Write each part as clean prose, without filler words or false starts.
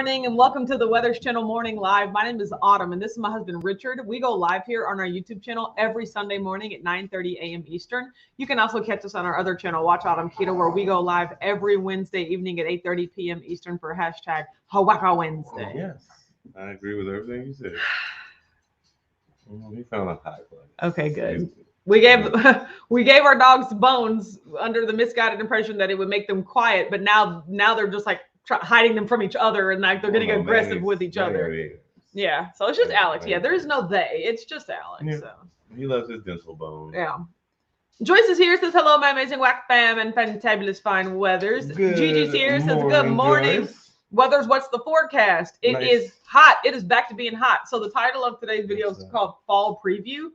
morning and welcome to the Weather's Channel Morning Live. My name is Autumn and this is my husband Richard. We go live here on our YouTube channel every Sunday morning at 9:30 a.m. Eastern. You can also catch us on our other channel, Watch Autumn Keto, where we go live every Wednesday evening at 8:30 p.m. Eastern for hashtag Hawaka Wednesday. Yes, I agree with everything you said. We found a high place. Okay, good. We gave our dogs bones under the misguided impression that it would make them quiet, but now they're just like hiding them from each other and like they're getting aggressive with each other. Yeah, so it's just Alex. Yeah, there is no they. It's just Alex. Yeah. So He loves his dental bone. yeah. Joyce is here, says hello, my amazing whack fam and fantabulous fine weathers. Gigi's here, says good morning. Joyce. Weathers, what's the forecast? It Nice. is hot. It is back to being hot. So the title of today's video is called Fall Preview,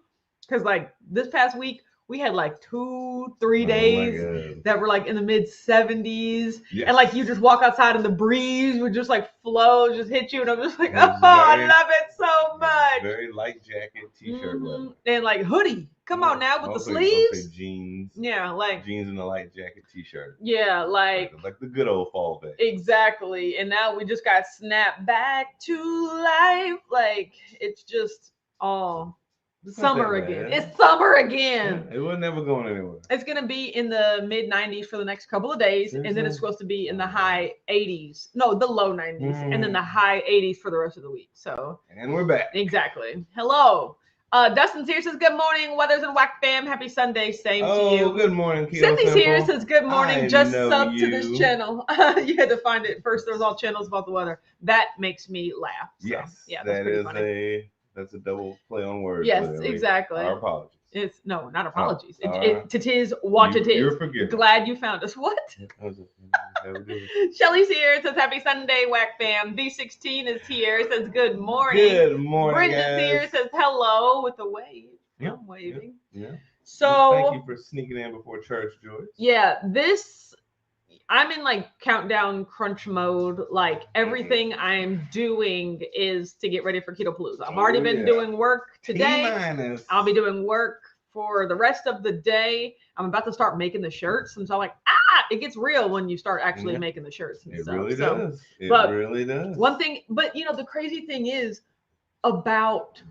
because like this past week we had like 2-3 days that were like in the mid 70s, Yes. and like you just walk outside and the breeze would just like flow, just hit you, and I'm just like, It was I very- love it so much. Very light jacket, t-shirt weather. And like hoodie, come on now with the Also, sleeves. jeans. Yeah, like Jeans and a light jacket, t-shirt. yeah, like the good old fall day. exactly. And now we just got snapped back to life. Like it's just all It's not summer that again. bad. It's summer again. Yeah, it was never going anywhere. It's gonna be in the mid 90s for the next couple of days, and then it's supposed to be in the high 80s. No, the low 90s, and then the high 80s for the rest of the week. So And we're back. exactly. Hello. Dustin's here, says good morning, Weathers and Whack fam. Happy Sunday, same to you. Good morning, Keto. Cindy's here, Simple. says good morning. I Just know sub to this you. channel. You had to find it first. There's all channels about the weather. That makes me laugh. So, Yes, yeah, that's that pretty is funny. that's a double play on words. Yes, literally. exactly. Our apologies. It's no, not apologies. all It is what it is. You're forgiven. Glad you found us. What? Shelly's here, says happy Sunday, Whack fam. B16 is here, says good morning. Good morning, Brenda's guys. here, says hello with a wave. Yeah, I'm waving. Yeah. So Thank you for sneaking in before church, Joyce. yeah, I'm in like countdown crunch mode. Like everything I'm doing is to get ready for Keto Palooza. I've already been doing work today. T-minus. I'll be doing work for the rest of the day. I'm about to start making the shirts, and so I'm like, it gets real when you start actually making the shirts and It stuff. really So, does. It but really does. one thing, but the crazy thing is about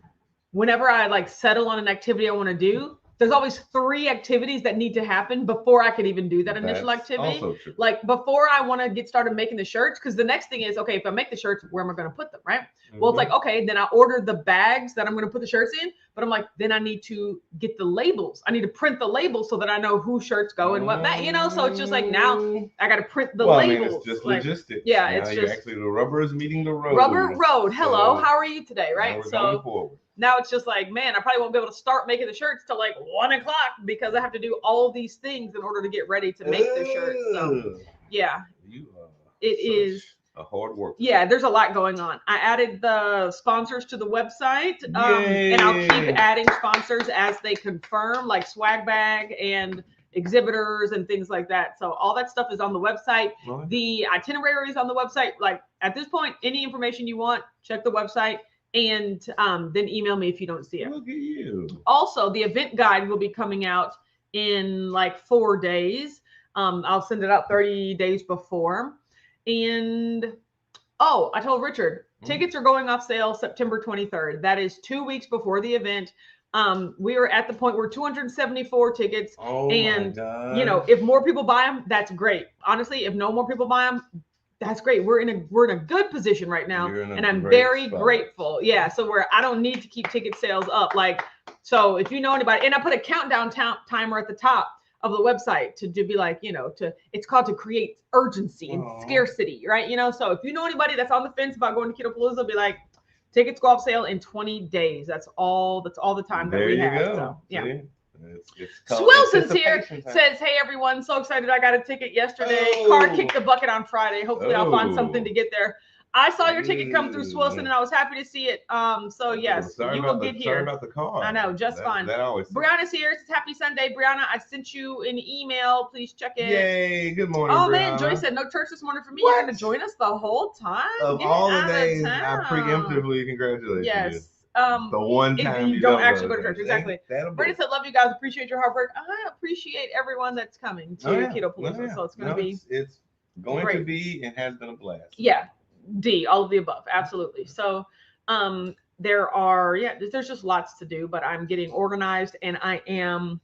whenever I like settle on an activity I want to do, there's always 3 activities that need to happen before I could even do that initial That's activity. also true. Like before I want to get started making the shirts, because the next thing is, okay, if I make the shirts, where am I going to put them, right? Well, it's like, okay, then I ordered the bags that I'm going to put the shirts in, but I'm like, then I need to get the labels. I need to print the labels so that I know who shirts go and what that, so it's just like now I got to print the labels. I mean, it's just like, logistics. yeah, Now it's you're just actually the rubber is meeting the road. rubber road. Hello, So, how are you today, now right? we're going forward. Now it's just like, man, I probably won't be able to start making the shirts till like 1 o'clock because I have to do all these things in order to get ready to make the shirts. So yeah, You are it is a hard work. Yeah, there's a lot going on. I added the sponsors to the website, and I'll keep adding sponsors as they confirm, like swag bag and exhibitors and things like that. So all that stuff is on the website. Right. The itinerary is on the website. Like at this point, any information you want, check the website, and then email me if you don't see it. Look at you. Also, the event guide will be coming out in like 4 days. I'll send it out 30 days before. And I told Richard, tickets are going off sale September 23rd. That is 2 weeks before the event. We are at the point where 274 tickets. Oh and my God. if more people buy them, that's great. Honestly, if no more people buy them, that's great. We're in a good position right now, and I'm very grateful. Yeah, so I don't need to keep ticket sales up. Like, so if you know anybody, and I put a countdown timer at the top of the website to be like, it's called to create urgency and scarcity, right? So if you know anybody that's on the fence about going to Keto Palooza, be like, tickets go off sale in 20 days. That's all the time that we have. Go. So yeah. See? Swilson's here, says, hey everyone, so excited I got a ticket yesterday. Car kicked the bucket on Friday. Hopefully I'll find something to get there. I saw your ticket come through, Swilson, and I was happy to see it. So yes, you will get here. Sorry about the car. I know, just fine. That always. Brianna's here. It says happy Sunday. Brianna, I sent you an email. Please check it. Yay! Good morning. Oh Brianna. man, Joyce said no church this morning for me. What? You're going to join us the whole time. Of Get all the out of days, I town. preemptively congratulate you. Yes. The one time if you don't actually go to church, exactly. That'll Brenda said, "Love you guys. Appreciate your hard work. I appreciate everyone that's coming to Keto Palooza. So it's going to be it's going great. to be and has been a blast. Yeah, D, all of the above. Absolutely. So, there's just lots to do, but I'm getting organized and I am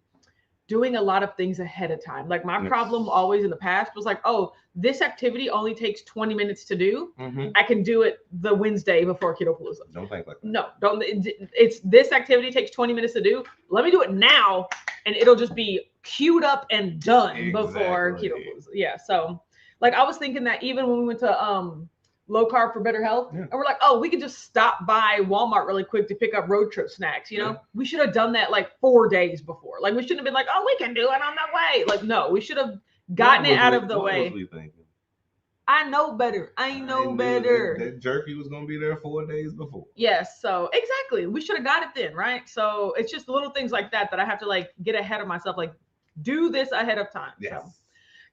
doing a lot of things ahead of time. Like my problem always in the past was like, oh, this activity only takes 20 minutes to do. I can do it the Wednesday before Keto Palooza. Don't think like that. No, don't. It's this activity takes 20 minutes to do. Let me do it now, and it'll just be queued up and done before Keto Palooza. Yeah. So, like, I was thinking that even when we went to low carb for better health, and we're like, oh, we could just stop by Walmart really quick to pick up road trip snacks. You know, we should have done that like 4 days before. Like, we shouldn't have been like, oh, we can do it on the way. Like, no, we should have gotten it out of the way. What was we thinking? I know better. I know better. That jerky was going to be there 4 days before. Yes. So exactly. We should have got it then. Right. So it's just little things like that I have to like get ahead of myself. Like do this ahead of time. Yes. So.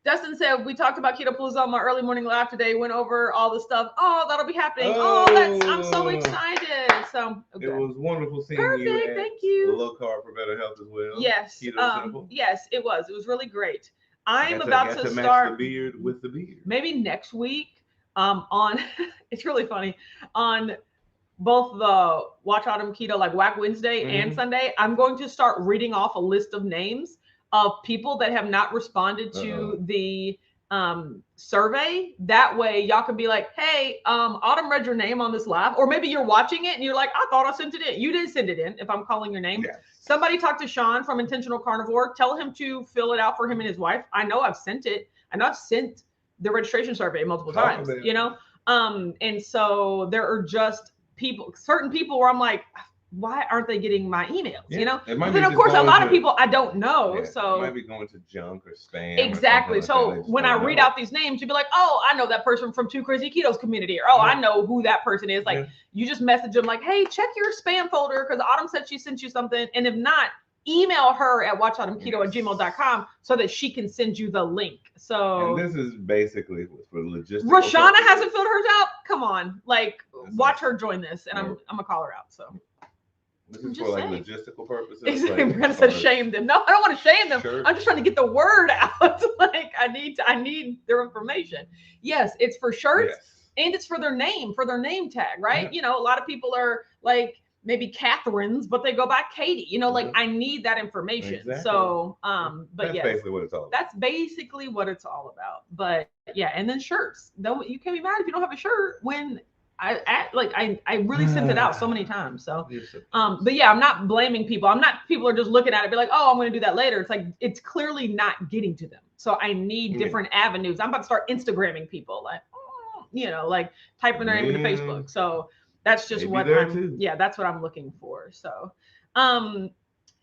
Dustin said, we talked about Keto Palooza on my early morning live today, went over all the stuff. Oh, that'll be happening. I'm so excited. So okay. It was wonderful seeing you. Thank you. The low carb for better health as well. Yes. Keto Simple. Yes, it was. It was really great. I'm about to start match the beard with the beard. Maybe next week. On it's really funny. On both the Watch Autumn Keto, like Whack Wednesday and Sunday, I'm going to start reading off a list of names of people that have not responded to the survey. That way y'all can be like, hey, Autumn read your name on this live, or maybe you're watching it and you're like, I thought I sent it in. You didn't send it in if I'm calling your name. Yes. Somebody talk to Sean from Intentional Carnivore. Tell him to fill it out for him and his wife. I know I've sent it. I know I've sent the registration survey multiple times, you know? And so there are just certain people where I'm like, why aren't they getting my emails? You know, but then of course a lot of people I don't know. So it might be going to junk or spam. Exactly. So when I read out these names, you'd be like, oh, I know that person from Two Crazy Ketos community, or oh, I know who that person is. Like you just message them like, hey, check your spam folder because Autumn said she sent you something. And if not, email her at watchautumnketo@gmail.com so that she can send you the link. So and this is basically for logistics. Rashana hasn't filled hers out. Come on, like watch her join this, and I'm gonna call her out. So this is for like logistical purposes. Exactly. Brenda said shame them. No, I don't want to shame them. Sure. I'm just trying to get the word out. Like I need their information. Yes, it's for shirts and it's for their name tag, right? Yeah. You know, a lot of people are like maybe Catherine's, but they go by Katie, you know, like I need that information. Exactly. So, but that's basically what it's all about. That's basically what it's all about. But yeah. And then shirts, you can't be mad if you don't have a shirt when I really sent it out so many times. So, but yeah, I'm not blaming people. People are just looking at it, be like, oh, I'm going to do that later. It's like, it's clearly not getting to them. So I need different avenues. I'm about to start Instagramming people, like, you know, like typing their name into Facebook. So that's just that's what I'm looking for. So,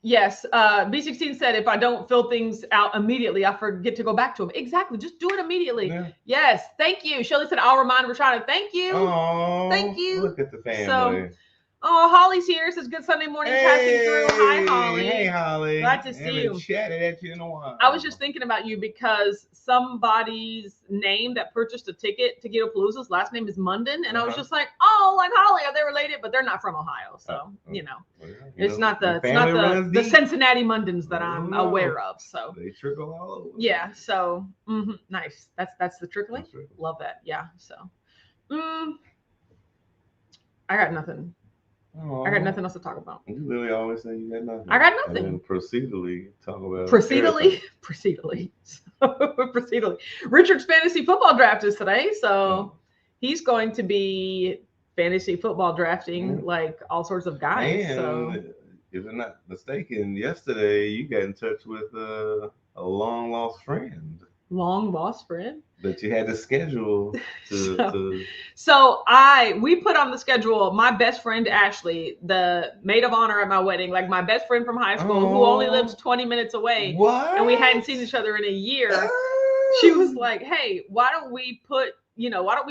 yes, B16 said, if I don't fill things out immediately, I forget to go back to them. Exactly. Just do it immediately. Yeah. Yes. Thank you. Shirley said, I'll remind Rashana. Thank you. Aww, thank you. Look at the family. So, Holly's here. Says good Sunday morning passing through. Hi, Holly. Hey, Holly. Glad to see you. Chatted at you in a while. I was just thinking about you because somebody's name that purchased a ticket to Keto Palooza's last name is Munden, and I was just like, oh, like Holly, are they related? But they're not from Ohio, so you know, it's not the Cincinnati Mundens that I'm aware of. So they trickle all over. Yeah. So nice. That's the trickling. Love that. Yeah. So I got nothing. Aww. I got nothing else to talk about. You literally always say you got nothing. I got nothing. And then proceedily talk about proceedily. Richard's fantasy football draft is today, so he's going to be fantasy football drafting like all sorts of guys. And so if I'm not mistaken, yesterday you got in touch with a long lost friend. Long lost friend that you had to schedule we put on the schedule my best friend Ashley, the maid of honor at my wedding, like my best friend from high school who only lives 20 minutes away. What? And we hadn't seen each other in a year. She was like, hey, why don't we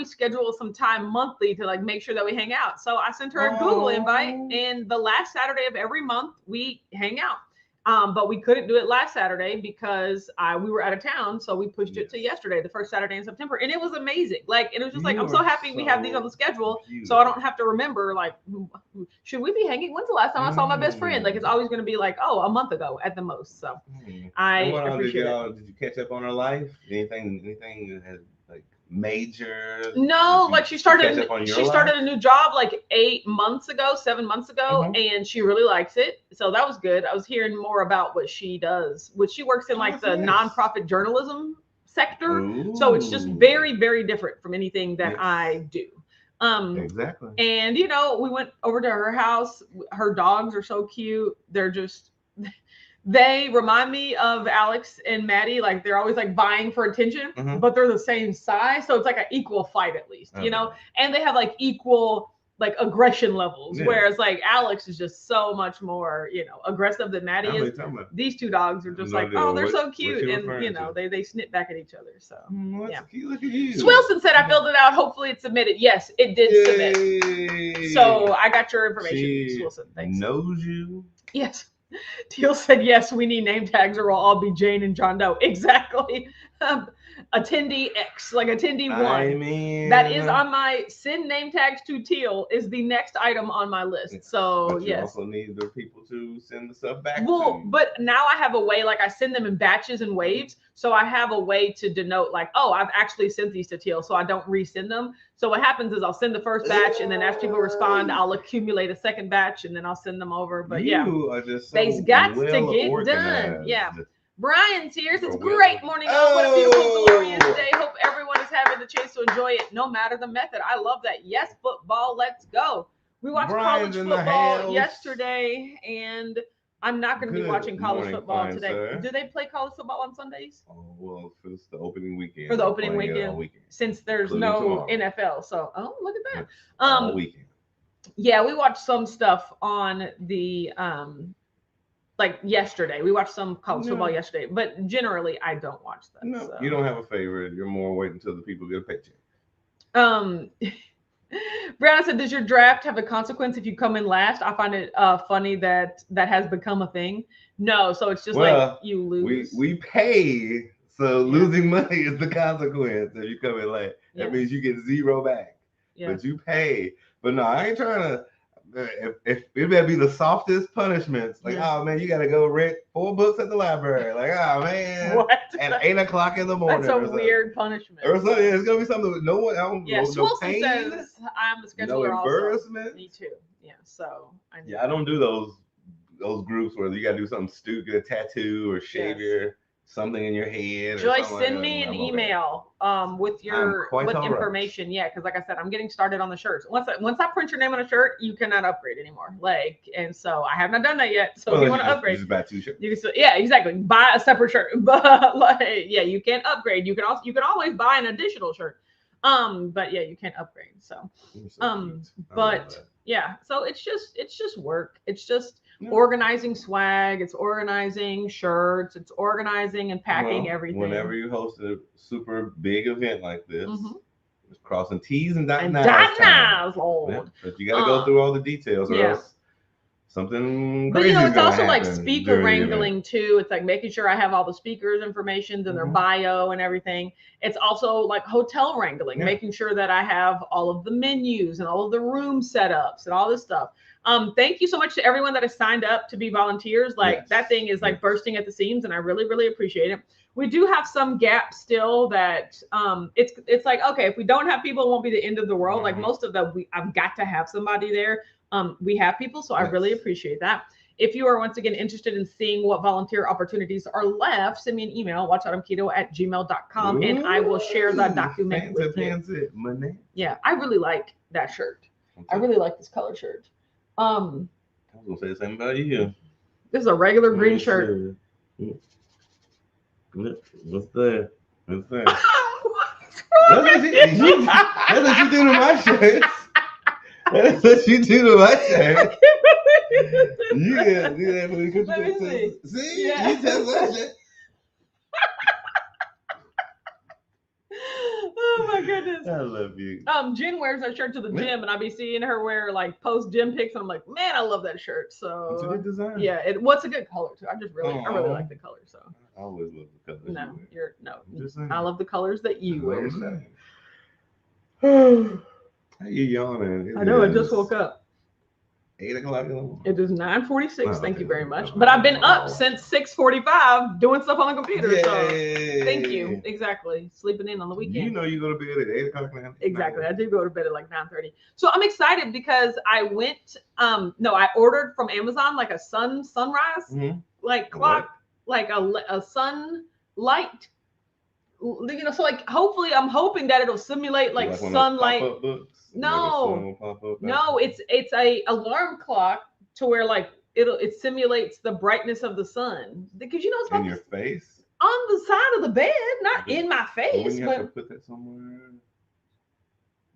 schedule some time monthly to like make sure that we hang out? So I sent her a Google invite, and the last Saturday of every month we hang out. But we couldn't do it last Saturday because we were out of town. So we pushed it to yesterday, the first Saturday in September. And it was amazing. Like, and it was just like, I'm so happy we have these on the schedule. So I don't have to remember, like, should we be hanging? When's the last time I saw my best friend? Like, it's always going to be like, oh, a month ago at the most. So I appreciate it. Did you catch up on her life? Anything that has like major? No, like she started a new job like 7 months ago, and she really likes it. So that was good. I was hearing more about what she does, which she works in like the nonprofit journalism sector. Ooh. So it's just very, very different from anything that I do. Exactly. And we went over to her house. Her dogs are so cute. They're just they remind me of Alex and Maddie. Like they're always like vying for attention, but they're the same size. So it's like an equal fight at least, and they have like equal like aggression levels. Yeah. Whereas like Alex is just so much more, aggressive than Maddie is. These two dogs are just they're so cute. And they snip back at each other. So yeah. Cute. Look at you. Swilson said I filled it out. Hopefully it's submitted. Yes, it did submit. So I got your information, Swilson. Thanks. Knows you. Yes. Teal said, yes, we need name tags or we'll all be Jane and John Doe. Exactly. Attendee X, like attendee 1. I mean, that is on my send name tags to Teal is the next item on my list. So, but you yes. also need the people to send the stuff back to. But now I have a way, like I send them in batches and waves. So I have a way to denote like, oh, I've actually sent these to Teal. So I don't resend them. So what happens is I'll send the first batch and then as people respond, I'll accumulate a second batch and then I'll send them over. But they've got to get done. Yeah. Brian's here. It's great morning. Oh, what a beautiful, glorious day. Hope everyone is having the chance to enjoy it, no matter the method. I love that. Yes, football. Let's go. We watched college football yesterday, and I'm not going to be watching college football today. Sir. Do they play college football on Sundays? Oh, well, it's the opening weekend. For the opening weekend, since there's no NFL. So, look at that. All weekend. Yeah, we watched some stuff on the like yesterday. We watched some college football yesterday, but generally I don't watch that. No, so. You don't have a favorite. You're more waiting until the people get a paycheck. Brianna said, does your draft have a consequence if you come in last? I find it funny that has become a thing. No, so it's just like you lose. We pay, so losing money is the consequence if you come in late. That means you get zero back, but you pay. But no, I ain't trying to. If it better be the softest punishments, like oh man, you gotta go rent 4 books at the library, like oh man, what? At 8 o'clock in the morning. That's a weird punishment. Or something. It's gonna be something with no one. No pain. Says I'm the scheduler. No embarrassment. Also. Me too. Yeah. So I don't do those groups where you gotta do something stupid, get a tattoo or shave your something in your head. Joyce, send me an email with your information. Yeah, because like I said, I'm getting started on the shirts. Once I print your name on a shirt, you cannot upgrade anymore. And so I have not done that yet. So if you want to upgrade, just buy 2 shirts. You can exactly. Buy a separate shirt. But you can't upgrade. You can always buy an additional shirt. But you can't upgrade. So but yeah, so it's just work. It's just organizing swag, it's organizing shirts, it's organizing and packing everything. Whenever you host a super big event like this, it's crossing T's and dotting I's. But you got to go through all the details, or else something. But it's also like speaker wrangling too. It's like making sure I have all the speakers' information and their bio and everything. It's also like hotel wrangling, making sure that I have all of the menus and all of the room setups and all this stuff. Thank you so much to everyone that has signed up to be volunteers. That thing is like bursting at the seams, and I really, really appreciate it. We do have some gaps still that it's like, okay, if we don't have people, it won't be the end of the world. Like most of them, I've got to have somebody there. We have people, so I really appreciate that. If you are once again interested in seeing what volunteer opportunities are left, send me an email, watchoutketo@gmail.com, and I will share that document with you. Yeah, I really like that shirt. I really like this color shirt. I was gonna say the same about you. This is a regular green shirt. What's there? What's there? That's what you do to my shirts. That's what you do to my shirt. Let me see. See? You tell my shirt. Oh my goodness. I love you. Jen wears that shirt to the gym, and I be seeing her wear like post gym pics, and I'm like, man, I love that shirt. So it's a good design. Yeah, what's a good color too. I really like the color. So I always love the colors. I love the colors that you wear. So. How you yawning? I know. I just woke up. 8 o'clock in the morning. It is 9:46. Thank you very much. But I've been up since 6:45 doing stuff on the computer. Yay. So thank you. Exactly. Sleeping in on the weekend. You know you go to bed at 8 o'clock now. Exactly. I do go to bed at like 9:30. So I'm excited because I went. I ordered from Amazon like a sunrise like clock, like a sunlight. So like hopefully I'm hoping that it'll simulate like sunlight. No, it's a alarm clock to where like it simulates the brightness of the sun, because it's in your face, on the side of the bed, not in my face. But have to put that somewhere.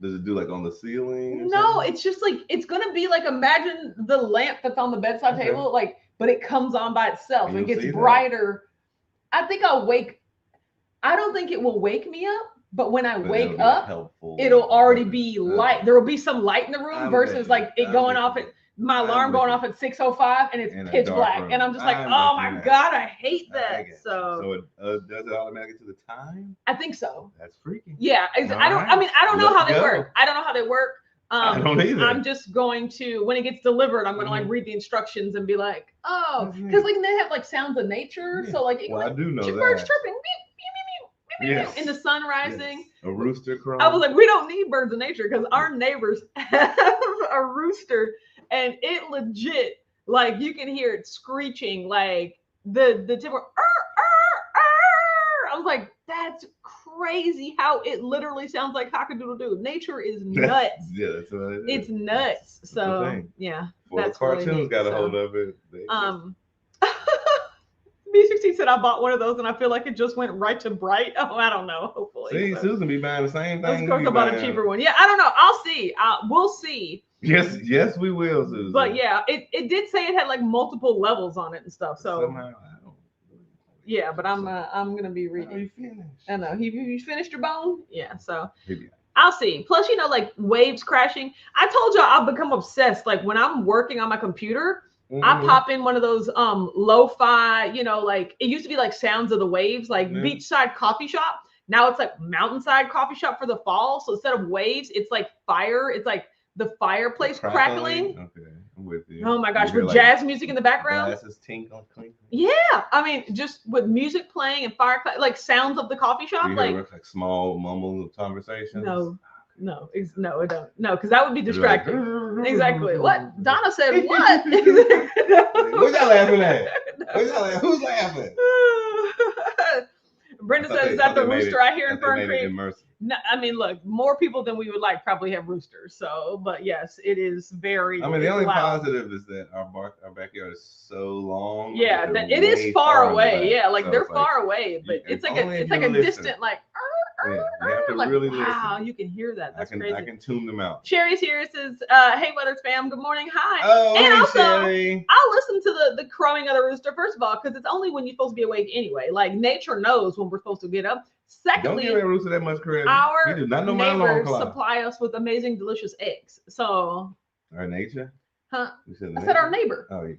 Does it do like on the ceiling? No, it's just like it's gonna be like, imagine the lamp that's on the bedside table, like, but it comes on by itself and gets brighter. I think I'll wake. I don't think it will wake me up, but when I wake up, it'll already be light. There will be some light in the room versus like it going off at my alarm going off at 6:05 and it's pitch black, and I'm just like, oh my god, I hate that. So it does it automatically to the time? I think so. That's freaky. Yeah, I don't know how they work. I don't know how they work. I don't either. I'm just going to, when it gets delivered, I'm going to like read the instructions and be like, oh, because like they have like sounds of nature, so like I do know that birds chirping. Yes. In the sun rising, yes. A rooster crowing. I was like, we don't need birds of nature, because our neighbors have a rooster, and it legit, like, you can hear it screeching, like the timber. I was like, that's crazy how it literally sounds like cock-a-doodle-doo. Nature is nuts. That's what it is. It's nuts. So yeah, that's cartoons really got a hold of it. B16 said I bought one of those and I feel like it just went right to bright. Oh, I don't know. Hopefully. See, Susan be buying the same thing. Of course, I bought a cheaper one. Yeah, I don't know. I'll see. We'll see. Yes, we will, Susan. But yeah, it did say it had like multiple levels on it and stuff. So somehow I don't. Yeah, but I'm gonna be reading. Oh, you finished? I know. You finished your bone? Yeah. So I'll see. Plus, like waves crashing. I told y'all I've become obsessed. Like when I'm working on my computer. I pop in one of those lo-fi, like it used to be like sounds of the waves, like beachside coffee shop. Now it's like mountainside coffee shop for the fall. So instead of waves, it's like fire. It's like the fireplace crackling. Okay, I'm with you. Oh my gosh, with like jazz music in the background. Glasses tinkling. Yeah, I mean, just with music playing and fire, like sounds of the coffee shop. Like small mumble conversations. No, it don't. No, because that would be distracting. Exactly. What? Donna said what? What y'all laughing at? Who's laughing? Brenda says, is that the rooster I hear in Fern Creek? No, I mean, look, more people than we would like probably have roosters. So, but yes, it is very. I mean, the only positive is that our backyard is so long. Yeah, that it is far away. Yeah, like they're far away, but it's like a distant like. Yeah, you have to like, really listen. You can hear that. That's crazy. I can tune them out. Sherry's here. It says, hey, Weathers fam, good morning. Hi. Oh, and hey, also, Sherry. I'll listen to the crowing of the rooster, first of all, because it's only when you're supposed to be awake anyway. Like, nature knows when we're supposed to get up. Secondly, don't give that rooster that much credit. Our neighbors supply us with amazing, delicious eggs. So. Our nature? Huh? I said our neighbor. Oh, yeah.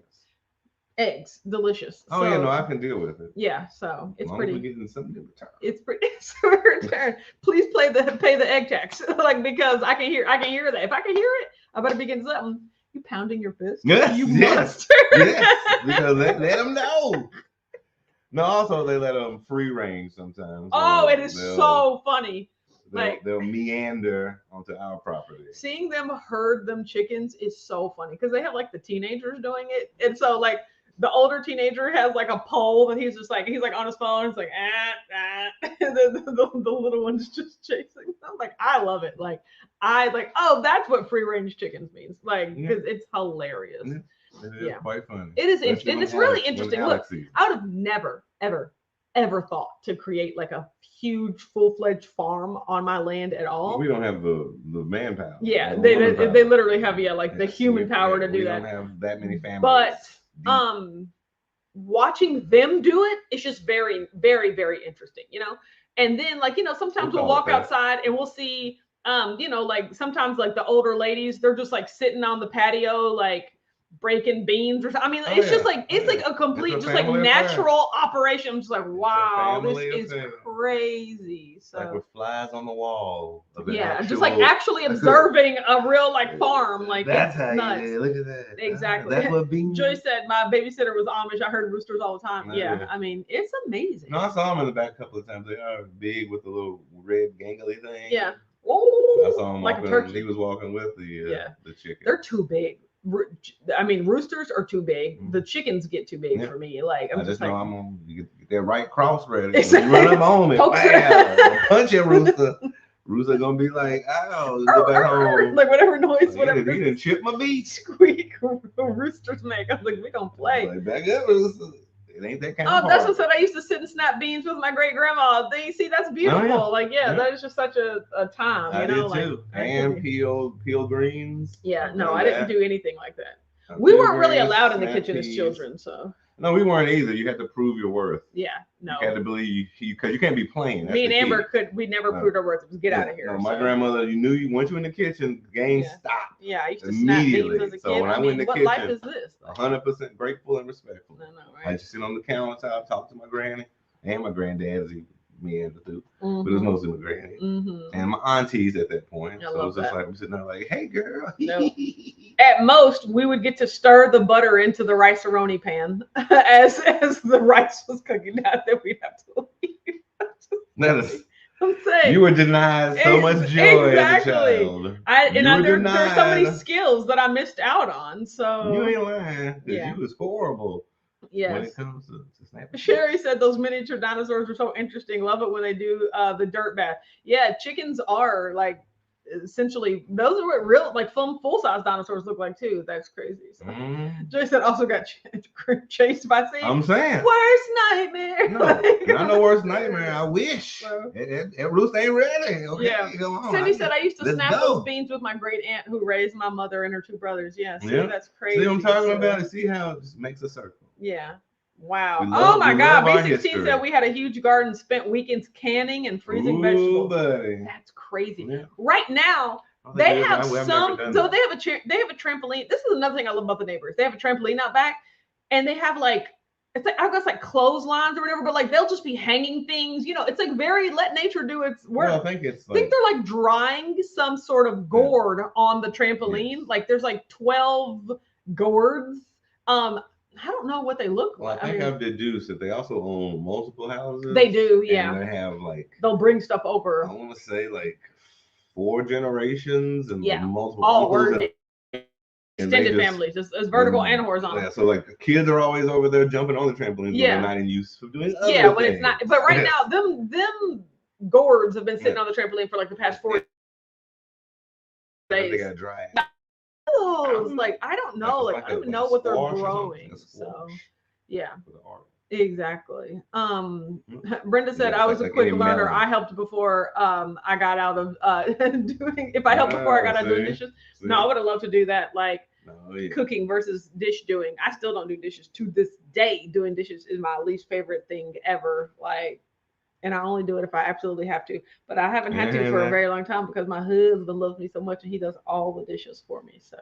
Eggs, delicious. Oh, so, yeah, no, I can deal with it. Yeah, so it's pretty. We're getting something in return. It's pretty. Return. Please pay the egg tax, like, because I can hear that. If I can hear it, I better be getting something. You pounding your fist? Yes, you must. Yes, because let them know. No, also they let them free range sometimes. Oh, it is so funny. They'll meander onto our property. Seeing them herd them chickens is so funny because they have like the teenagers doing it, and so like. The older teenager has like a pole and he's like on his phone. It's like, and the little one's just chasing. I'm like, I love it. Like, oh, that's what free range chickens means. Like, because it's hilarious. It is quite funny. It is interesting. And it's really interesting. Look, I would have never, ever thought to create like a huge full-fledged farm on my land at all. We don't have the manpower. Yeah, they literally have like the human power to do that. We don't have that many families. But watching them do it, it's just very, very, very interesting, and then like, sometimes we'll walk outside and we'll see, like sometimes like the older ladies, they're just like sitting on the patio, like breaking beans or something. I mean, it's just like it's like a complete, just like natural operation. I'm just like, wow, this is crazy. So like with flies on the wall. Yeah, just like actually observing a real like farm. Like that's how nuts. You did. Look at that. Exactly. That's what beans. Joy said my babysitter was Amish. I heard roosters all the time. Yeah, I mean, it's amazing. No, I saw them in the back a couple of times. They are big with the little red gangly thing. Yeah. Oh, I saw him like walking, a turkey. He was walking with the chicken. They're too big. I mean, roosters are too big. The chickens get too big for me. Like I just know I'm gonna get that right crossbred. Exactly. You run up on it, punch it, rooster. Rooster gonna be like, "Ow, go back home." Like whatever noise, whatever. He didn't chip my beat. Squeak. Roosters make. I was like, we gonna play. Like, back up, rooster. It ain't that kind of that's what I said. I used to sit and snap beans with my great grandma. See, that's beautiful. Oh, yeah. Like, that is just such a time. I you know, did too. And peel greens. Yeah, no, I didn't do anything like that. We weren't really allowed in the kitchen as children, so. No, we weren't either. You had to prove your worth. Yeah, no. You had to believe because you can't be playing. Me and Amber we never proved our worth. It was get out of here. No, my grandmother, once you in the kitchen, the game stopped. Yeah, I used to snap beans as a kid. So when I went in the kitchen, what life is this? 100% grateful and respectful. I know, right? I used to sit on the countertop, talk to my granny and my granddad, as me and the two, but it was mostly my granny and my aunties at that point. So it was just like I'm sitting there like, "Hey, girl." No. At most, we would get to stir the butter into the rice-a-roni pan as the rice was cooking down. Then we'd have to leave. I'm saying you were denied so much joy as a child. There's so many skills that I missed out on. So you ain't lying. You was horrible. Yes. When it comes to snapping. Sherry said those miniature dinosaurs were so interesting. Love it when they do the dirt bath. Yeah, chickens are like essentially those are what real like full size dinosaurs look like too. That's crazy. So Joy said also got chased by sea. I'm saying worst nightmare. No, not no worst nightmare. I wish that rooster ain't ready. Okay, yeah. Go on. Cindy said I used to snap those beans with my great aunt who raised my mother and her two brothers. Yeah, that's crazy. See what I'm talking about? See how it just makes a circle. Yeah. Wow. Oh my God. B16 said we had a huge garden, spent weekends canning and freezing vegetables. Buddy. That's crazy. Yeah. Right now, they have they have a trampoline. This is another thing I love about the neighbors. They have a trampoline out back and they have like, it's like, I guess like clotheslines or whatever, but like they'll just be hanging things, it's like very let nature do its work. Well, I think they're like drying some sort of gourd on the trampoline. Yes. Like there's like 12 gourds. I don't know what they look like. I think I've deduced that they also own multiple houses. They do, yeah. And they have like they'll bring stuff over. I want to say like 4 generations and multiple all extended families. It's vertical and horizontal. Yeah, so like the kids are always over there jumping on the trampoline when they're not in use for doing other things. When it's not. But right now, them gourds have been sitting on the trampoline for like the past 4 days. They got dry. Like I don't know, like I don't even know what they're growing. So yeah, exactly. Brenda said I was a quick learner. I helped before I got out of doing. If I helped before I got out of doing dishes, no, I would have loved to do that. Like cooking versus dish doing. I still don't do dishes to this day. Doing dishes is my least favorite thing ever. Like. And I only do it if I absolutely have to. But I haven't had to for a very long time because my husband loves me so much and he does all the dishes for me. So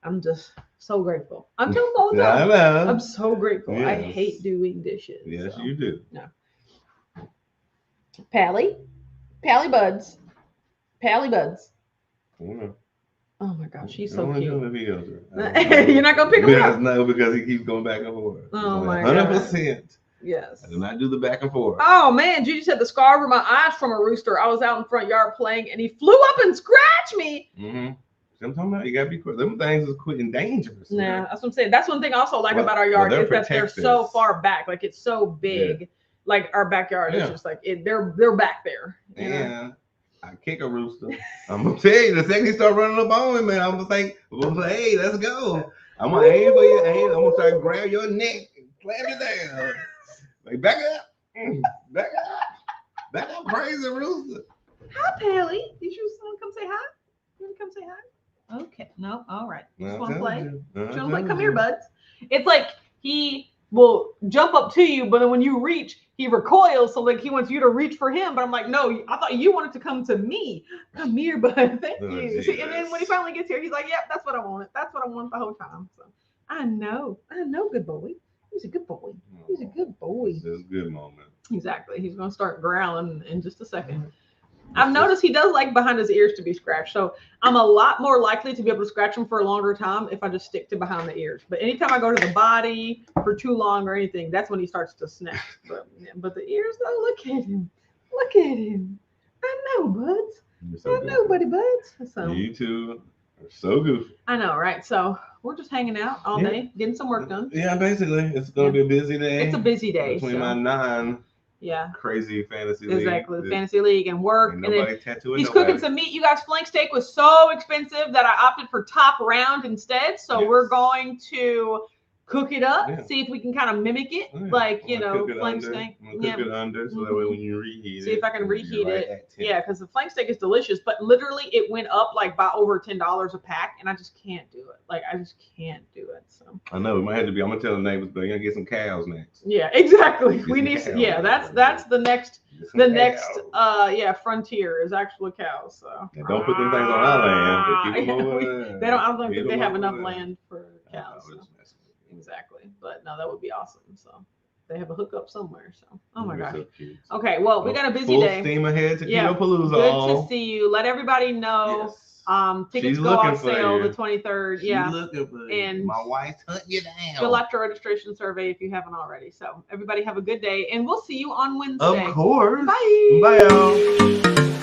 I'm just so grateful. I'm telling you all the time. I'm so grateful. Yes. I hate doing dishes. Yes, you do. No. Pally Buds. Yeah. Oh my gosh, she's so cute. You're not gonna pick him up? No, because he keeps going back and forth. Oh my god. 100%. Yes. I do not do the back and forth. Oh man, Judy said the scar over my eyes from a rooster. I was out in front yard playing and he flew up and scratched me. I'm talking about you gotta be quick. Them things is quick and dangerous. Yeah, that's what I'm saying. That's one thing I also like about our yard is that they're so far back. Like it's so big. Yeah. Like our backyard is just like they're back there. Yeah. I kick a rooster. I'm gonna tell you, the second he start running up on me, man, I'm gonna think, hey, let's go. I'm gonna aim for your aim. I'm gonna start grab your neck and slam you down. Like back up, crazy rooster. Hi, Pally. Did you come say hi? You want to come say hi? Okay. No. All right. Just want to play. Come here, buds. It's like he will jump up to you, but then when you reach, he recoils. So like he wants you to reach for him. But I'm like, no, I thought you wanted to come to me. Come here, bud. Thank you. See, and then when he finally gets here, he's like, yep, that's what I wanted. That's what I wanted the whole time. So I know, good boy. He's a good boy. He's a good boy. This is a good moment. Exactly. He's going to start growling in just a second. I've noticed he does like behind his ears to be scratched. So I'm a lot more likely to be able to scratch him for a longer time if I just stick to behind the ears. But anytime I go to the body for too long or anything, that's when he starts to snap. But the ears, though, look at him. Look at him. I know, buds. I know, buddy buds. So you two are so goofy. I know, right? So we're just hanging out all day, getting some work done. Yeah, basically. It's going to be a busy day. It's a busy day. Between my 9 crazy fantasy league. Exactly, the fantasy league and work. And then he's cooking some meat. You guys, flank steak was so expensive that I opted for top round instead. So we're going to cook it up, see if we can kind of mimic it, like, flank steak. Cook it under, so that way when you reheat it. See if I can reheat it. Yeah, because the flank steak is delicious, but literally it went up like by over $10 a pack, and I just can't do it. Like, I just can't do it. So I know, it might have to be. I'm gonna tell the neighbors, but you're gonna get some cows next. Yeah, exactly. We need some, that's the next frontier is actual cows. So don't put them things on our land, but keep them over. I don't think they have enough land for cows. Exactly, but no, that would be awesome. So they have a hookup somewhere. So my gosh. So okay, well, we got a busy day. Full steam ahead to Keto Palooza. Good to see you. Let everybody know. Tickets go on sale the 23rd. She's looking for you. And my wife's hunting you down. Fill out your registration survey if you haven't already. So everybody have a good day, and we'll see you on Wednesday. Of course. Bye. Bye, y'all.